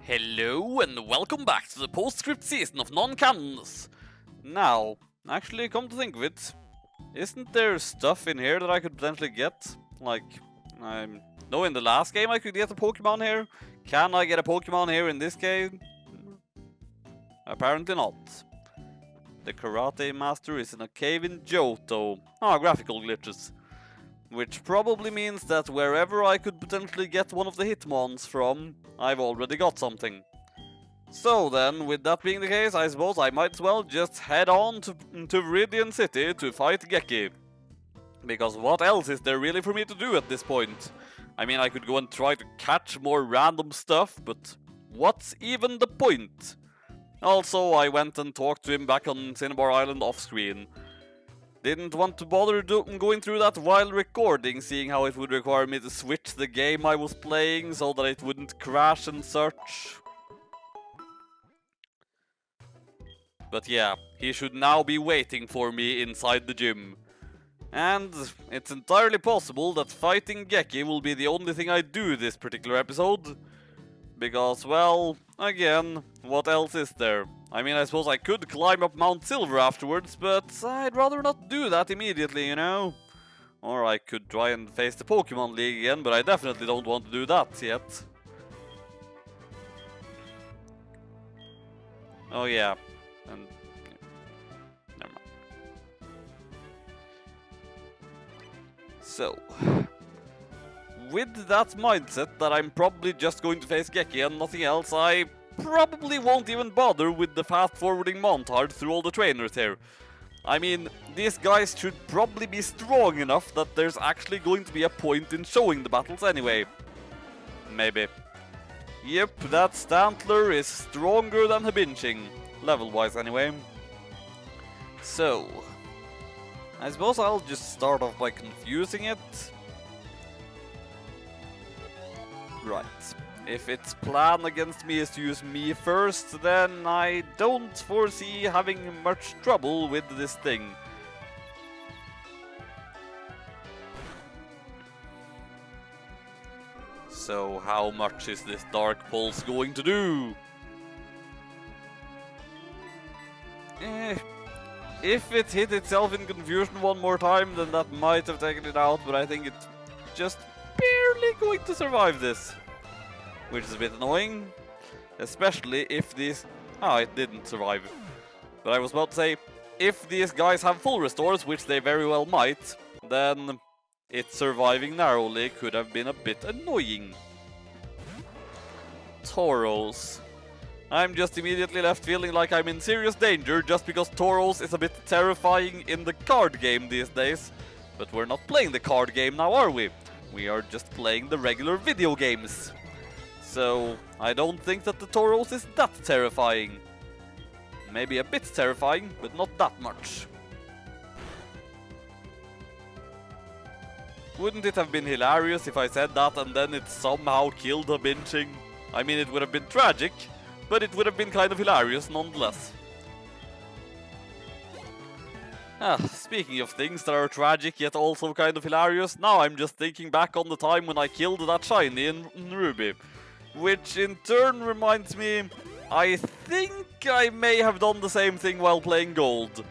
Hello and welcome back to the postscript season of non-canons. Now, actually come to think of it, isn't there stuff in here that I could potentially get? Like, no, in the last game I could get a Pokemon here. Can I get a Pokemon here in this game? Apparently not. The Karate Master is in a cave in Johto. Graphical glitches. Which probably means that wherever I could potentially get one of the Hitmons from, I've already got something. So then, with that being the case, I suppose I might as well just head on to Viridian City to fight Geki. Because what else is there really for me to do at this point? I mean, I could go and try to catch more random stuff, but what's even the point? Also, I went and talked to him back on Cinnabar Island off-screen. Didn't want to bother going through that while recording, seeing how it would require me to switch the game I was playing so that it wouldn't crash and such. But yeah, he should now be waiting for me inside the gym. And it's entirely possible that fighting Geki will be the only thing I do this particular episode. Because, well, again, what else is there? I mean, I suppose I could climb up Mount Silver afterwards, but I'd rather not do that immediately, you know? Or I could try and face the Pokemon League again, but I definitely don't want to do that yet. Oh yeah, and... never mind. So... with that mindset that I'm probably just going to face Geki and nothing else, I probably won't even bother with the fast-forwarding montage through all the trainers here. I mean, these guys should probably be strong enough that there's actually going to be a point in showing the battles anyway. Maybe. Yep, that Stantler is stronger than Habinching, level-wise anyway. So, I suppose I'll just start off by confusing it. Right. If its plan against me is to use me first, then I don't foresee having much trouble with this thing. So how much is this Dark Pulse going to do? If it hit itself in confusion one more time, then that might have taken it out, but I think it's just barely going to survive this. Which is a bit annoying, especially if these... it didn't survive. But I was about to say, if these guys have full restores, which they very well might, then it surviving narrowly could have been a bit annoying. Tauros. I'm just immediately left feeling like I'm in serious danger just because Tauros is a bit terrifying in the card game these days. But we're not playing the card game now, are we? We are just playing the regular video games. So, I don't think that the Tauros is that terrifying. Maybe a bit terrifying, but not that much. Wouldn't it have been hilarious if I said that and then it somehow killed Habinching? I mean, it would have been tragic, but it would have been kind of hilarious nonetheless. Speaking of things that are tragic yet also kind of hilarious, now I'm just thinking back on the time when I killed that shiny in Ruby. Which in turn reminds me, I think I may have done the same thing while playing Gold.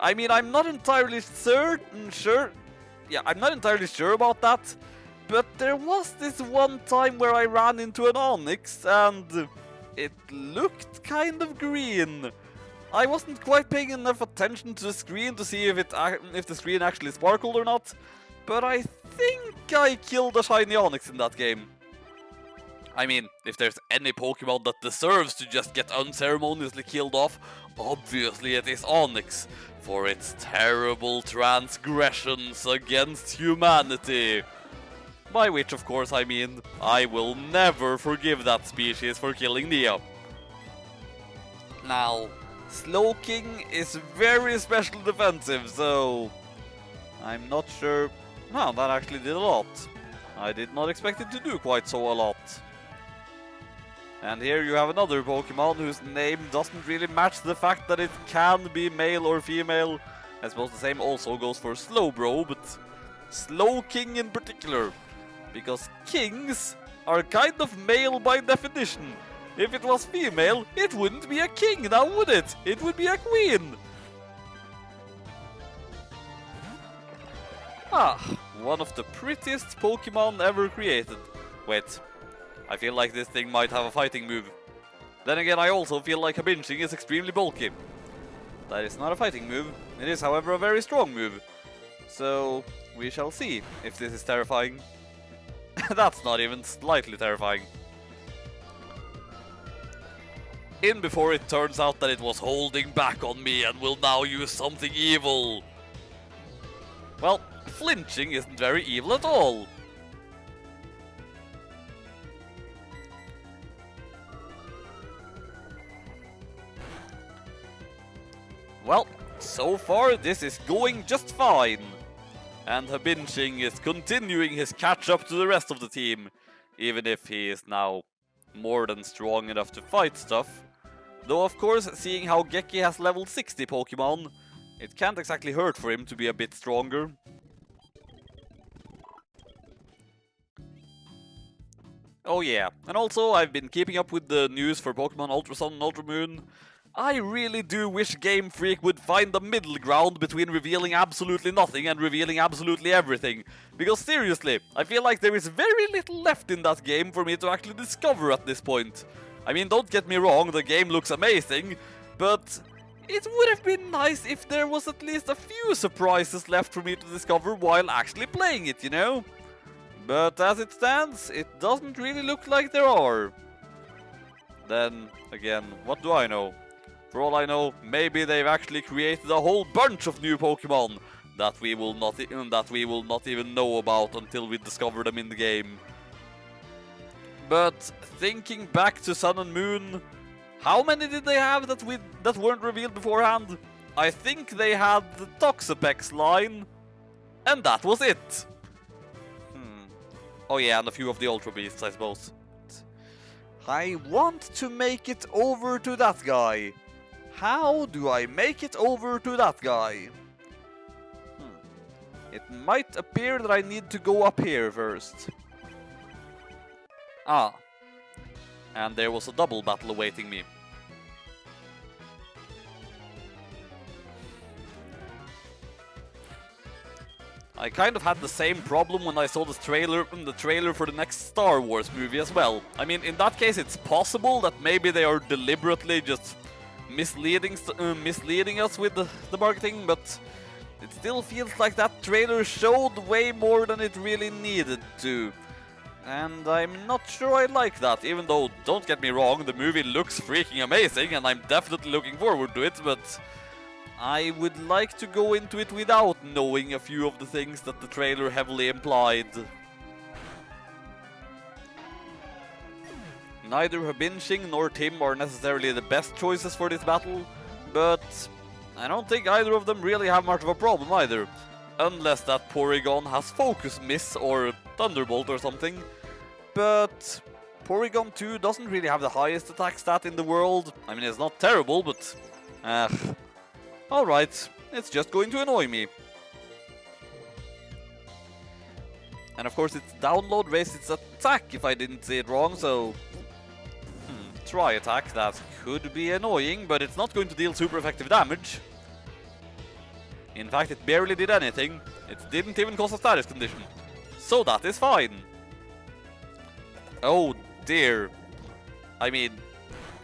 I mean, I'm not entirely sure about that, but there was this one time where I ran into an Onyx and it looked kind of green. I wasn't quite paying enough attention to the screen to see if the screen actually sparkled or not, but I think I killed a shiny Onyx in that game. I mean, if there's any Pokemon that deserves to just get unceremoniously killed off, obviously it is Onyx, for its terrible transgressions against humanity. By which, of course, I mean, I will never forgive that species for killing Nia. Now, Slowking is very special defensive, so I'm not sure... Wow, that actually did a lot. I did not expect it to do quite so a lot. And here you have another Pokemon whose name doesn't really match the fact that it can be male or female. I suppose the same also goes for Slowbro, but Slowking in particular. Because kings are kind of male by definition. If it was female, it wouldn't be a king now, would it? It would be a queen! Ah, one of the prettiest Pokemon ever created. Wait, I feel like this thing might have a fighting move. Then again, I also feel like Habinching is extremely bulky. That is not a fighting move. It is, however, a very strong move. So, we shall see if this is terrifying. That's not even slightly terrifying. In before it turns out that it was holding back on me and will now use something evil. Well, flinching isn't very evil at all. Well, so far this is going just fine. And Habinching is continuing his catch-up to the rest of the team, even if he is now more than strong enough to fight stuff. Though of course, seeing how Geki has level 60 Pokemon, it can't exactly hurt for him to be a bit stronger. Oh yeah, and also I've been keeping up with the news for Pokemon Ultra Sun and Ultra Moon. I really do wish Game Freak would find the middle ground between revealing absolutely nothing and revealing absolutely everything. Because seriously, I feel like there is very little left in that game for me to actually discover at this point. I mean, don't get me wrong, the game looks amazing, but it would have been nice if there was at least a few surprises left for me to discover while actually playing it, you know? But as it stands, it doesn't really look like there are. Then, again, what do I know? For all I know, maybe they've actually created a whole bunch of new Pokemon that we will not even know about until we discover them in the game. But thinking back to Sun and Moon, how many did they have that weren't revealed beforehand? I think they had the Toxapex line, and that was it. Oh yeah, and a few of the Ultra Beasts, I suppose. I want to make it over to that guy. How do I make it over to that guy? It might appear that I need to go up here first. Ah. And there was a double battle awaiting me. I kind of had the same problem when I saw the trailer for the next Star Wars movie as well. I mean, in that case it's possible that maybe they are deliberately just misleading us with the marketing, but it still feels like that trailer showed way more than it really needed to. And I'm not sure I like that, even though, don't get me wrong, the movie looks freaking amazing and I'm definitely looking forward to it, but I would like to go into it without knowing a few of the things that the trailer heavily implied. Neither Habinching nor Tim are necessarily the best choices for this battle, but I don't think either of them really have much of a problem either. Unless that Porygon has Focus Miss or Thunderbolt or something. But Porygon 2 doesn't really have the highest attack stat in the world. I mean, it's not terrible, but alright, it's just going to annoy me. And of course its download raised its attack if I didn't say it wrong, so try attack, that could be annoying, but it's not going to deal super effective damage. In fact, it barely did anything. It didn't even cause a status condition. So that is fine. Oh dear. I mean,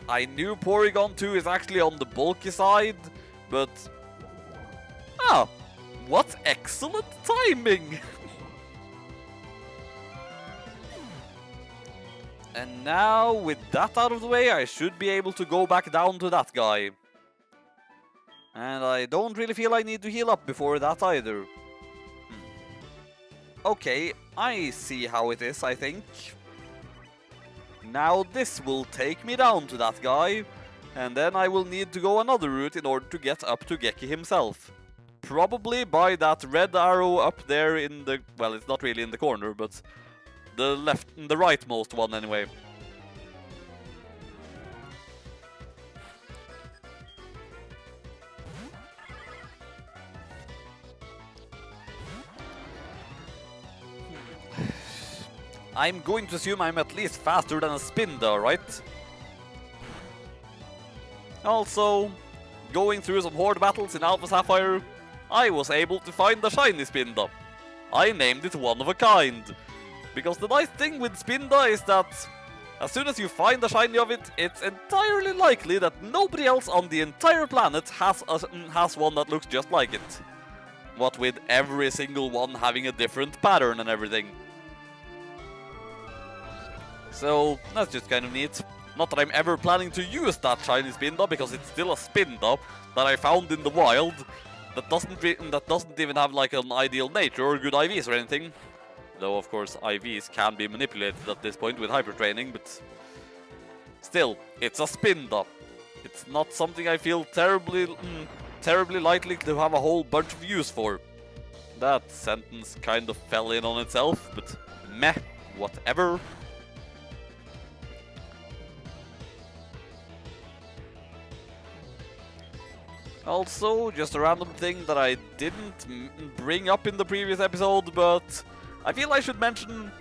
I knew Porygon 2 is actually on the bulky side, but what excellent timing! And now, with that out of the way, I should be able to go back down to that guy. And I don't really feel I need to heal up before that either. Okay, I see how it is, I think. Now this will take me down to that guy, and then I will need to go another route in order to get up to Geki himself. Probably by that red arrow up there in the... well, it's not really in the corner, but the rightmost one anyway. I'm going to assume I'm at least faster than a Spinda, right? Also, going through some horde battles in Alpha Sapphire, I was able to find a shiny Spinda. I named it One of a Kind, because the nice thing with Spinda is that as soon as you find a shiny of it, it's entirely likely that nobody else on the entire planet has one that looks just like it. What with every single one having a different pattern and everything. So that's just kind of neat. Not that I'm ever planning to use that shiny Spinda, because it's still a Spinda that I found in the wild that doesn't even have like an ideal nature or good IVs or anything. Though of course IVs can be manipulated at this point with hyper training, but still, it's a Spinda. It's not something I feel terribly likely to have a whole bunch of use for. That sentence kind of fell in on itself, but meh, whatever. Also, just a random thing that I didn't bring up in the previous episode, but I feel I should mention,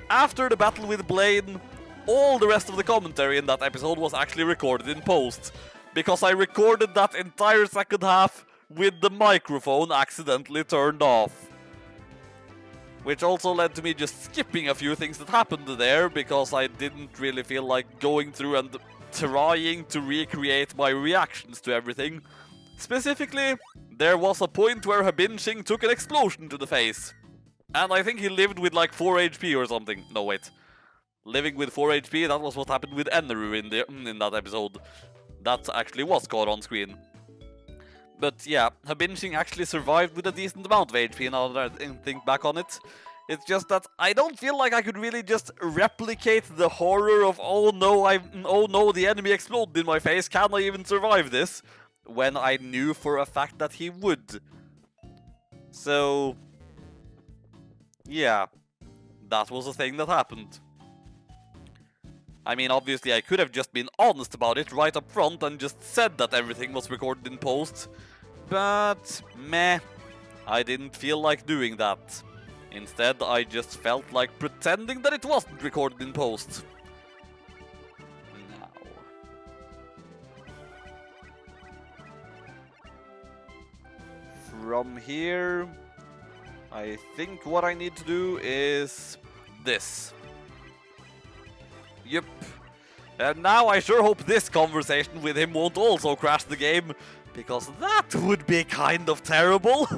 after the battle with Blaine, all the rest of the commentary in that episode was actually recorded in post, because I recorded that entire second half with the microphone accidentally turned off. Which also led to me just skipping a few things that happened there, because I didn't really feel like going through and trying to recreate my reactions to everything. Specifically, there was a point where Habinshing took an explosion to the face. And I think he lived with like 4 HP or something. No, wait. Living with 4 HP, that was what happened with Eneru in that episode. That actually was caught on screen. But yeah, Habinshing actually survived with a decent amount of HP now that I think back on it. It's just that I don't feel like I could really just replicate the horror of oh no, the enemy exploded in my face, can I even survive this? When I knew for a fact that he would. So yeah, that was a thing that happened. I mean, obviously I could have just been honest about it right up front and just said that everything was recorded in post, but meh, I didn't feel like doing that. Instead, I just felt like pretending that it wasn't recorded in post. Now, from here, I think what I need to do is this. Yep. And now I sure hope this conversation with him won't also crash the game, because that would be kind of terrible.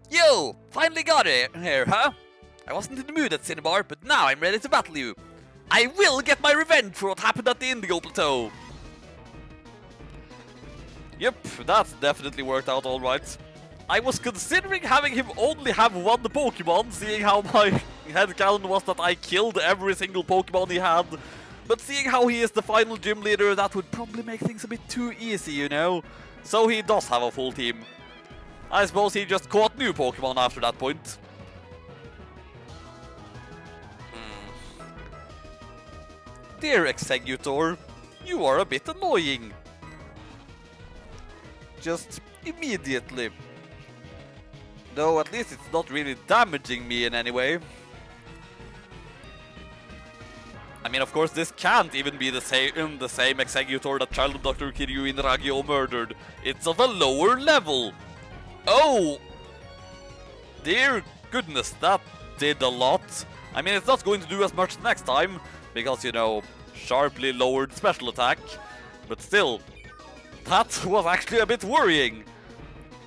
Yo! Finally got it here, huh? I wasn't in the mood at Cinnabar, but now I'm ready to battle you. I will get my revenge for what happened at the Indigo Plateau. Yep, that definitely worked out alright. I was considering having him only have one Pokemon, seeing how my headcanon was that I killed every single Pokemon he had. But seeing how he is the final gym leader, that would probably make things a bit too easy, you know? So he does have a full team. I suppose he just caught new Pokemon after that point. Dear Executor, you are a bit annoying. Just immediately. Though at least it's not really damaging me in any way. I mean, of course, this can't even be the same Executor that Child of Dr. Kiryu Inragyo murdered. It's of a lower level. Oh! Dear goodness, that did a lot. I mean, it's not going to do as much next time, because, you know, sharply lowered special attack. But still, that was actually a bit worrying.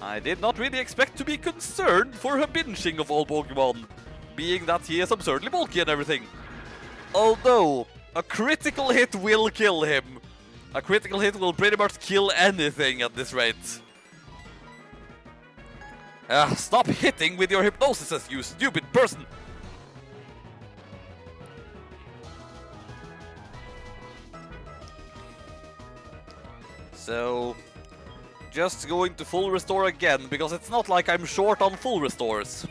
I did not really expect to be concerned for Habinshing of all Pokemon, being that he is absurdly bulky and everything. Although, a critical hit will kill him. A critical hit will pretty much kill anything at this rate. Stop hitting with your hypnosis, you stupid person! So, just going to full restore again, because it's not like I'm short on full restores.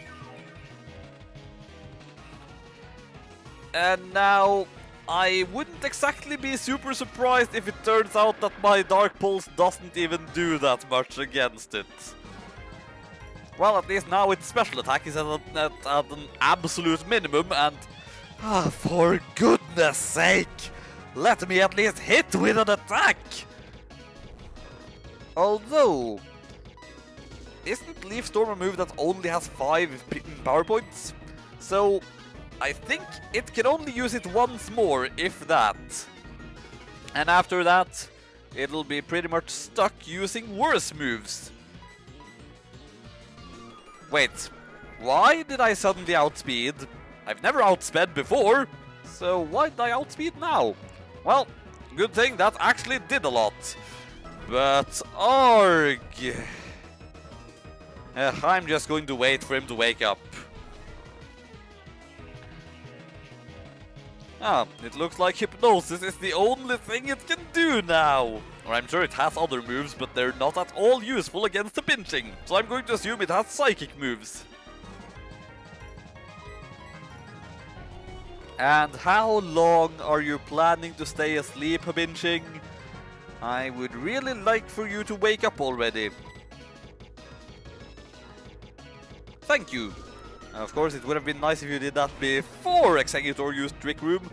And now, I wouldn't exactly be super surprised if it turns out that my Dark Pulse doesn't even do that much against it. Well, at least now its special attack is at an absolute minimum, and... for goodness sake! Let me at least hit with an attack! Although... Isn't Leaf Storm a move that only has 5 power points? So... I think it can only use it once more, if that. And after that, it'll be pretty much stuck using worse moves. Wait, why did I suddenly outspeed? I've never outsped before, so why did I outspeed now? Well, good thing that actually did a lot. But arg! I'm just going to wait for him to wake up. It looks like Hypnosis is the only thing it can do now. Or I'm sure it has other moves, but they're not at all useful against the pinching. So I'm going to assume it has psychic moves. And how long are you planning to stay asleep, pinching? I would really like for you to wake up already. Thank you. Of course, it would have been nice if you did that before Executor used Trick Room.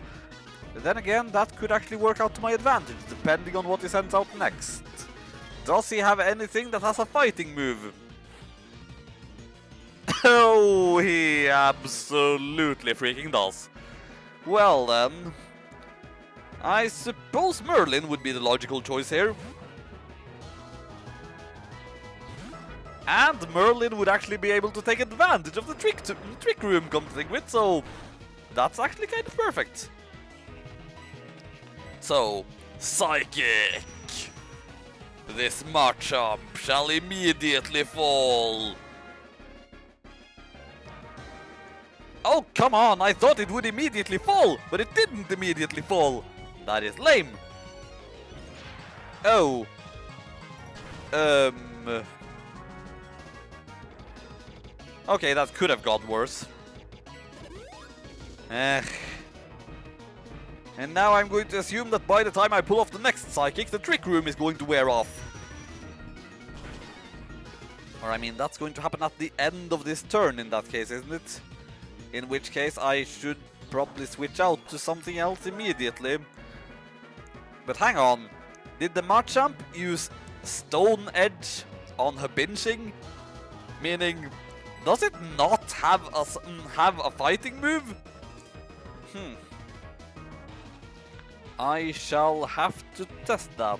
But then again, that could actually work out to my advantage, depending on what he sends out next. Does he have anything that has a fighting move? Oh, he absolutely freaking does. Well then... I suppose Merlin would be the logical choice here. And Merlin would actually be able to take advantage of the trick room come to think with, so that's actually kind of perfect. So, Psychic! This Machamp shall immediately fall. Oh, come on, I thought it would immediately fall, but it didn't immediately fall. That is lame. Oh. Okay, that could have got worse. And now I'm going to assume that by the time I pull off the next Psychic, the Trick Room is going to wear off. Or I mean, that's going to happen at the end of this turn in that case, isn't it? In which case I should probably switch out to something else immediately. But hang on, did the Machamp use Stone Edge on her pinching? Meaning... does it not have a fighting move? I shall have to test that.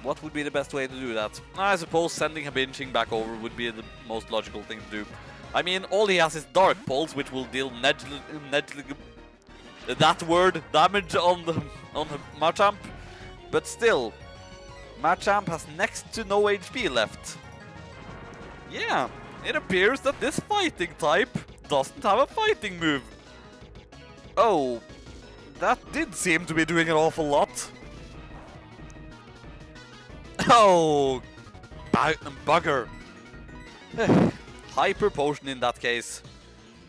What would be the best way to do that? I suppose sending a pinching back over would be the most logical thing to do. I mean, all he has is Dark Pulse, which will deal damage on the Machamp. But still, Machamp has next to no HP left. Yeah, it appears that this fighting type doesn't have a fighting move. Oh, that did seem to be doing an awful lot. Oh, bugger. Hyper Potion in that case.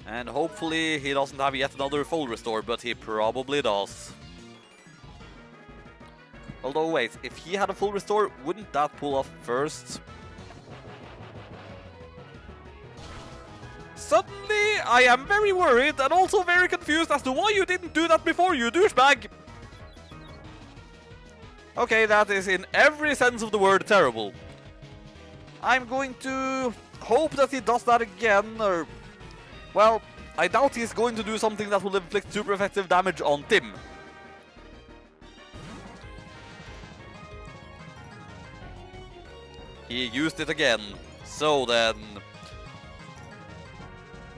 And hopefully he doesn't have yet another full restore, but he probably does. Although wait, if he had a full restore, wouldn't that pull off first? Suddenly, I am very worried and also very confused as to why you didn't do that before, you douchebag! Okay, that is in every sense of the word terrible. I'm going to hope that he does that again, or... well, I doubt he's going to do something that will inflict super effective damage on Tim. He used it again. So then...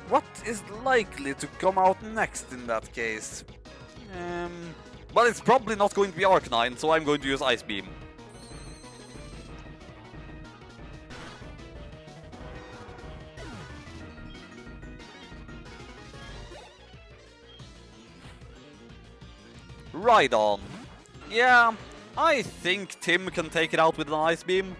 what is likely to come out next in that case? Well, it's probably not going to be Arcanine, so I'm going to use Ice Beam. Right on. Yeah, I think Tim can take it out with an Ice Beam.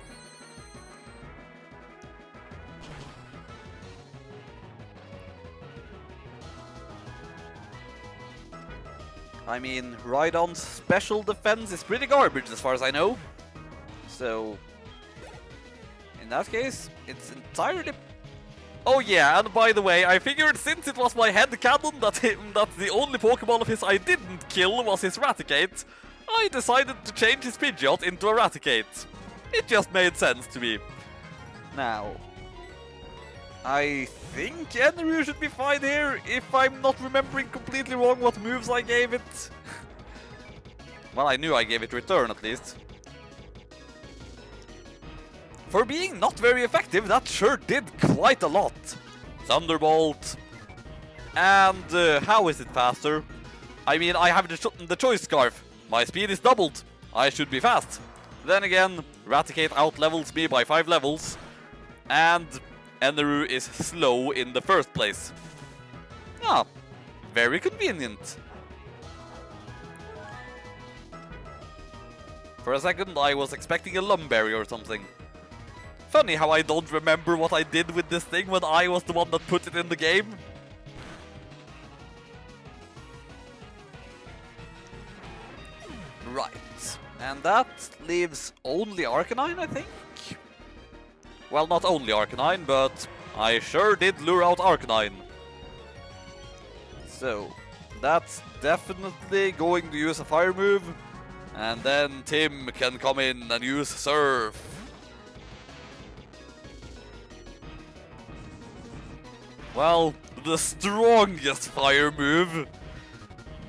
I mean, Rhydon's special defense is pretty garbage as far as I know. So, In that case, it's entirely... Oh yeah, and by the way, I figured since it was my headcanon that the only Pokemon of his I didn't kill was his Raticate, I decided to change his Pidgeot into a Raticate. It just made sense to me. Now, I think Eneru should be fine here, if I'm not remembering completely wrong what moves I gave it. Well, I knew I gave it Return at least. For being not very effective, that sure did quite a lot. Thunderbolt. And how is it faster? I mean, I have the Choice Scarf. My speed is doubled. I should be fast. Then again, Raticate outlevels me by 5 levels. And Eneru is slow in the first place. Ah, very convenient. For a second, I was expecting a Lumberry or something. Funny how I don't remember what I did with this thing when I was the one that put it in the game. Right, and that leaves only Arcanine, I think? Well, not only Arcanine, but I sure did lure out Arcanine. So, that's definitely going to use a fire move, and then Tim can come in and use Surf. Well, the strongest fire move.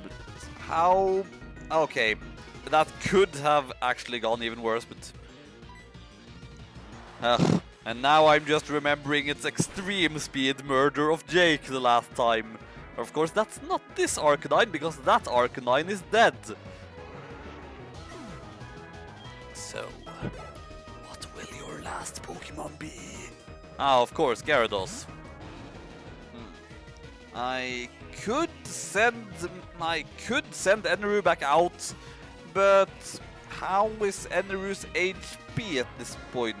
But how... Okay, that could have actually gone even worse, but... and now I'm just remembering its extreme speed murder of Jake the last time. Of course, that's not this Arcanine, because that Arcanine is dead. So, what will your last Pokemon be? Ah, of course, Gyarados. I could send Eneru back out, but how is Eneru's HP at this point?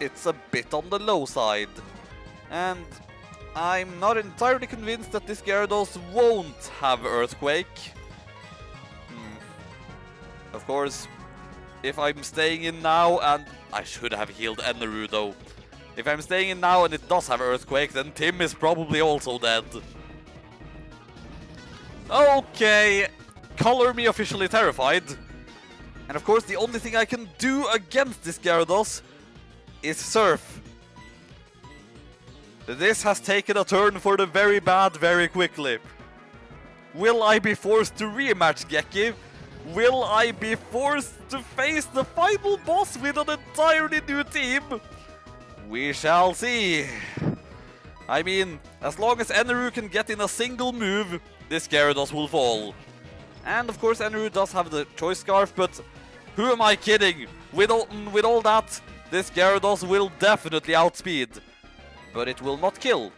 It's a bit on the low side, and I'm not entirely convinced that this Gyarados won't have Earthquake. Of course, if I'm staying in now, and I should have healed Eneru though. If I'm staying in now and it does have Earthquake, then Tim is probably also dead. Okay, color me officially terrified. And of course the only thing I can do against this Gyarados is Surf. This has taken a turn for the very bad very quickly. Will I be forced to rematch Geki? Will I be forced to face the final boss with an entirely new team? We shall see. I mean, as long as Eneru can get in a single move, this Gyarados will fall. And of course Eneru does have the Choice Scarf, but who am I kidding? With all that, this Gyarados will definitely outspeed. But it will not kill.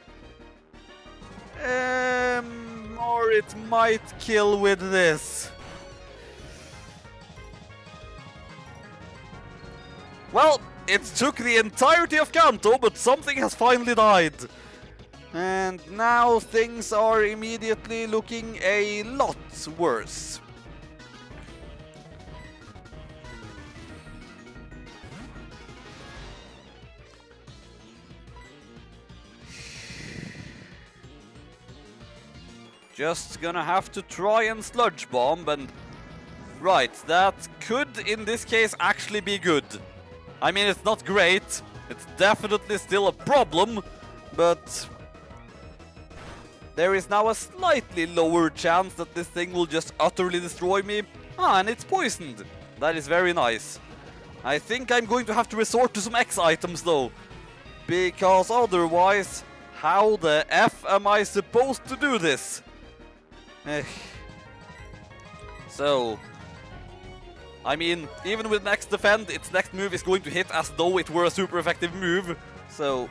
Or it might kill with this. Well, it took the entirety of Kanto, but something has finally died. And now things are immediately looking a lot worse. Just gonna have to try and Sludge Bomb, and... Right, that could in this case actually be good. I mean, it's not great, it's definitely still a problem, but there is now a slightly lower chance that this thing will just utterly destroy me. Ah, and it's poisoned. That is very nice. I think I'm going to have to resort to some X items though, because otherwise, how the F am I supposed to do this? So... I mean, even with Max Defend, its next move is going to hit as though it were a super effective move. So...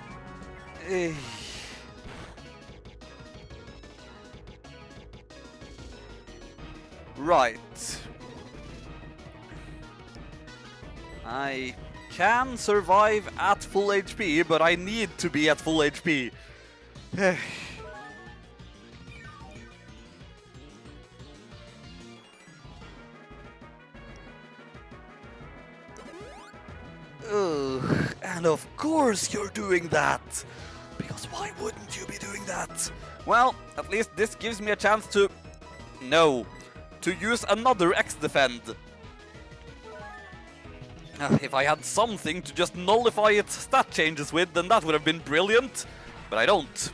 Right. I can survive at full HP, but I need to be at full HP. And of course you're doing that! Because why wouldn't you be doing that? Well, at least this gives me a chance to... No. To use another X-Defend. If I had something to just nullify its stat changes with, then that would have been brilliant. But I don't.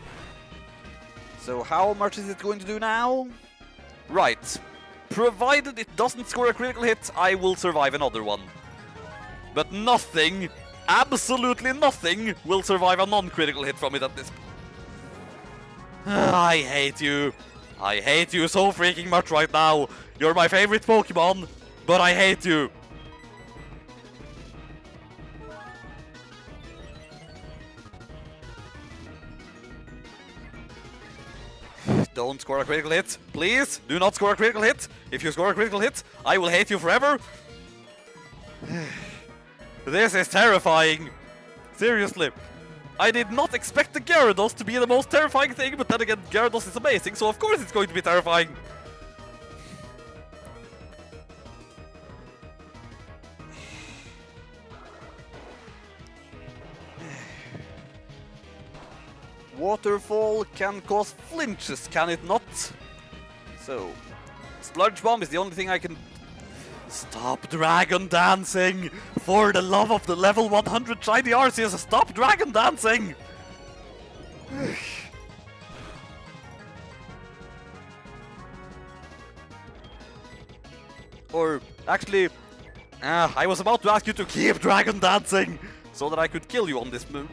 So how much is it going to do now? Right. Provided it doesn't score a critical hit, I will survive another one. But nothing, absolutely nothing, will survive a non-critical hit from it at this point. I hate you. I hate you so freaking much right now. You're my favorite Pokemon, but I hate you. Don't score a critical hit. Please, do not score a critical hit. If you score a critical hit, I will hate you forever. This is terrifying. Seriously. I did not expect the Gyarados to be the most terrifying thing, but then again, Gyarados is amazing, so of course it's going to be terrifying. Waterfall can cause flinches, can it not? So, Sludge Bomb is the only thing I can... Stop Dragon Dancing! For the love of the level 100 shiny Arceus, stop Dragon Dancing! Or, actually, I was about to ask you to keep Dragon Dancing, so that I could kill you on this move.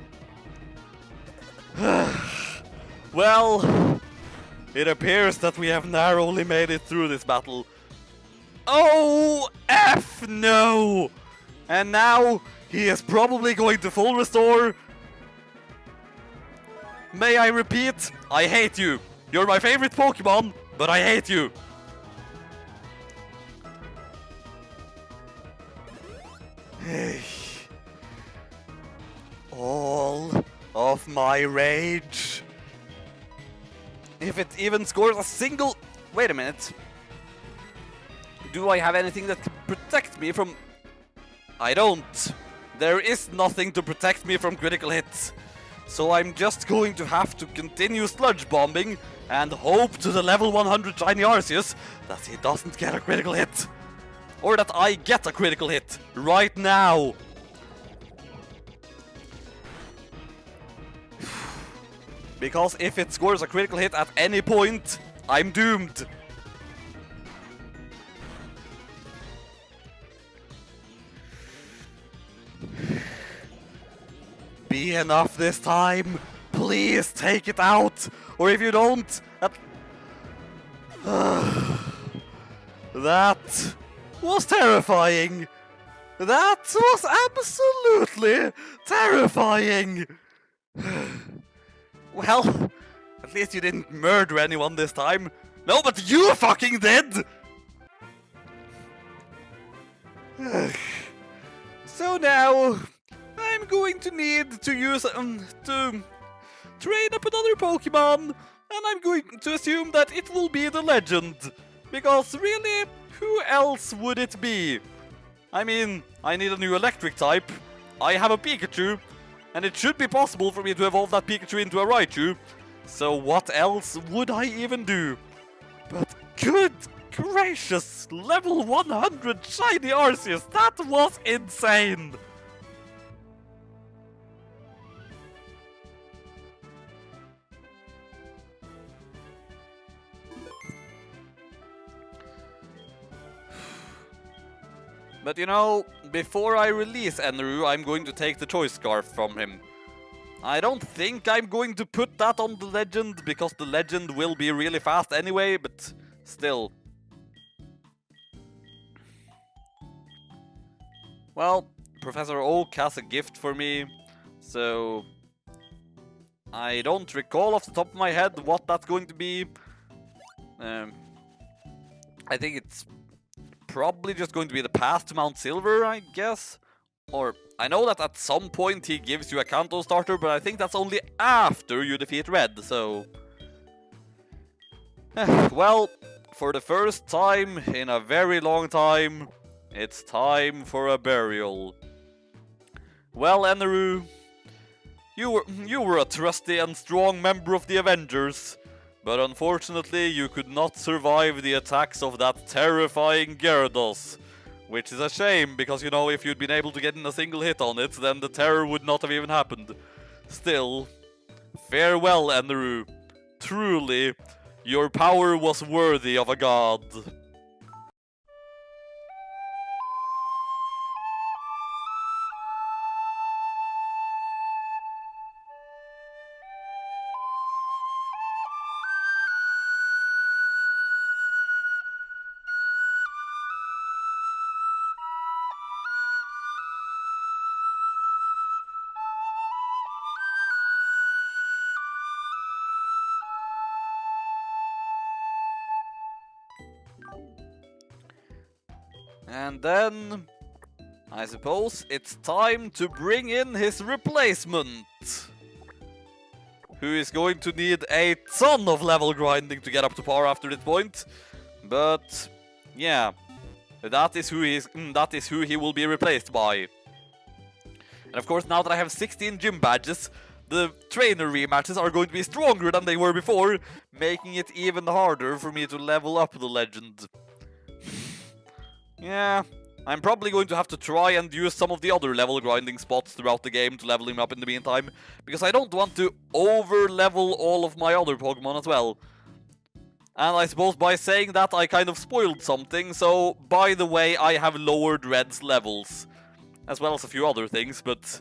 Well, it appears that we have narrowly made it through this battle. Oh, F no! And now, he is probably going to full restore. May I repeat, I hate you. You're my favorite Pokemon, but I hate you. All of my rage. If it even scores a single... Wait a minute. Do I have anything that can protect me from... I don't. There is nothing to protect me from critical hits. So I'm just going to have to continue sludge bombing and hope to the level 100 shiny Arceus that he doesn't get a critical hit. Or that I get a critical hit right now. Because if it scores a critical hit at any point, I'm doomed. Be enough this time. Please take it out. Or if you don't... That was terrifying. That was absolutely terrifying. Well, at least you didn't murder anyone this time. No, but you fucking did! So now, I'm going to need to use to train up another Pokemon, and I'm going to assume that it will be the Legend. Because really, who else would it be? I mean, I need a new electric type. I have a Pikachu. And it should be possible for me to evolve that Pikachu into a Raichu. So what else would I even do? But good gracious, level 100 shiny Arceus, that was insane! But you know, before I release Eneru, I'm going to take the Choice Scarf from him. I don't think I'm going to put that on the Legend, because the Legend will be really fast anyway, but still. Well, Professor Oak has a gift for me, so... I don't recall off the top of my head what that's going to be. I think it's probably just going to be the path to Mount Silver, I guess. Or, I know that at some point he gives you a Kanto starter, but I think that's only after you defeat Red, so... Well, for the first time in a very long time, it's time for a burial. Well, Eneru, you were a trusty and strong member of the Avengers, but unfortunately you could not survive the attacks of that terrifying Gyarados. Which is a shame, because, you know, if you'd been able to get in a single hit on it, then the terror would not have even happened. Still, farewell, Eneru. Truly, your power was worthy of a god. And then, I suppose it's time to bring in his replacement, who is going to need a ton of level grinding to get up to par after this point. But yeah, that is who he will be replaced by. And of course, now that I have 16 gym badges, the trainer rematches are going to be stronger than they were before, making it even harder for me to level up the legend. Yeah, I'm probably going to have to try and use some of the other level grinding spots throughout the game to level him up in the meantime, because I don't want to over-level all of my other Pokemon as well. And I suppose by saying that I kind of spoiled something, so by the way I have lowered Red's levels. As well as a few other things, but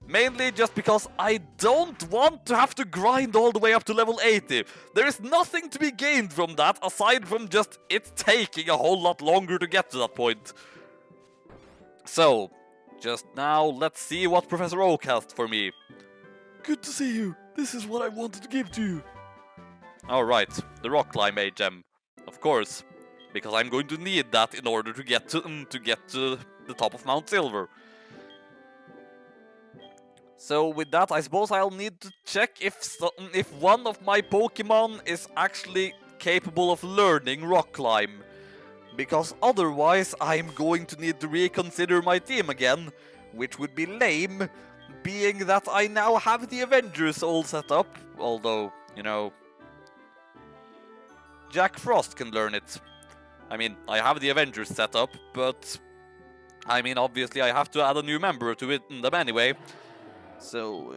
mainly just because I don't want to have to grind all the way up to level 80. There is nothing to be gained from that, aside from just it taking a whole lot longer to get to that point. So, just now, let's see what Professor Oak has for me. Good to see you. This is what I wanted to give to you. Alright, the Rock Climb gem. Of course, because I'm going to need that in order to get to the top of Mount Silver. So with that, I suppose I'll need to check if one of my Pokemon is actually capable of learning Rock Climb. Because otherwise, I'm going to need to reconsider my team again, which would be lame, being that I now have the Avengers all set up. Although, you know, Jack Frost can learn it. I mean, I have the Avengers set up, but I mean, obviously I have to add a new member to them anyway. So,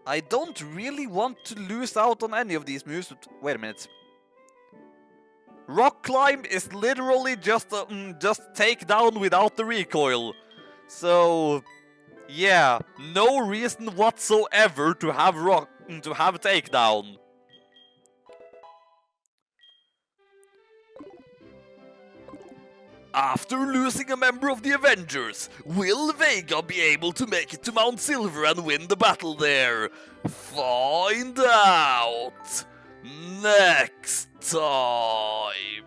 I don't really want to lose out on any of these moves. Wait a minute. Rock Climb is literally just take down without the recoil. So, yeah, no reason whatsoever to have takedown. After losing a member of the Avengers, will Vega be able to make it to Mount Silver and win the battle there? Find out next time!